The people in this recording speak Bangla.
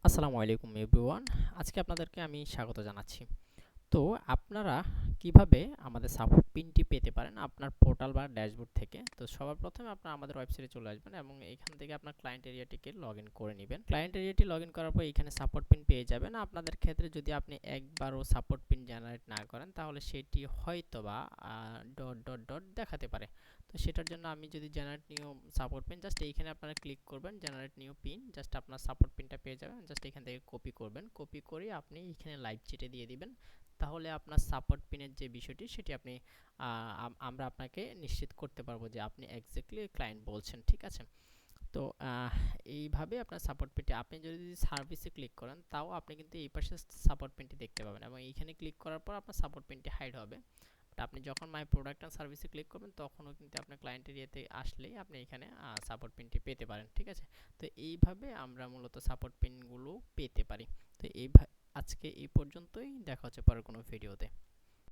আসসালামু আলাইকুম এভরিওয়ান। আজকে আপনাদেরকে আমি স্বাগত জানাচ্ছি। তো আপনারা কিভাবে আমাদের সাপোর্ট পিনটি পেতে পারেন আপনার পোর্টাল বা ড্যাশবোর্ড থেকে। তো সবার প্রথমে আপনারা আমাদের ওয়েবসাইটে চলে আসবেন এবং এখান থেকে আপনার ক্লায়েন্ট এরিয়াটিকে লগইন করে নেবেন। ক্লায়েন্ট এরিয়াটি লগইন করার পর এখানে সাপোর্ট পিন পেয়ে যাবেন। আপনাদের ক্ষেত্রে যদি আপনি একবারও সাপোর্ট পিন জেনারেট না করেন তাহলে সেটি হয়তোবা ডট ডট ডট দেখাতে পারে। তো সেটার জন্য আমি যদি generate new support pin just এইখানে আপনারা ক্লিক করবেন, জেনারেট নিউ পিন জাস্ট আপনার সাপোর্ট পিনটা পেয়ে যাবেন। জাস্ট এখান থেকে কপি করবেন, কপি করে আপনি এখানে লাইভ চিটে দিয়ে দিবেন। তাহলে আপনার সাপোর্ট পিনের যে বিষয়টি সেটি আপনি আমরা আপনাকে নিশ্চিত করতে পারবো যে আপনি এক্স্যাক্টলি ক্লায়েন্ট বলছেন, ঠিক আছে। তো এইভাবে আপনার সাপোর্ট পিনটি আপনি যদি সার্ভিসে ক্লিক করেন তাও আপনি কিন্তু এই পাশে সাপোর্ট পিনটি দেখতে পাবেন এবং এইখানে ক্লিক করার পর আপনার সাপোর্ট পিনটি হাইড হবে। বাট আপনি যখন মাই প্রোডাক্ট অ্যান্ড সার্ভিসে ক্লিক করবেন তখনও কিন্তু আপনার ক্লায়েন্ট এরিয়াতে আসলেই আপনি এখানে সাপোর্ট পিনটি পেতে পারেন, ঠিক আছে। তো এইভাবে আমরা মূলত সাপোর্ট পিনগুলো পেতে পারি। তো আজকে এই পর্যন্তই, দেখা হচ্ছে পরের কোনো ভিডিওতে।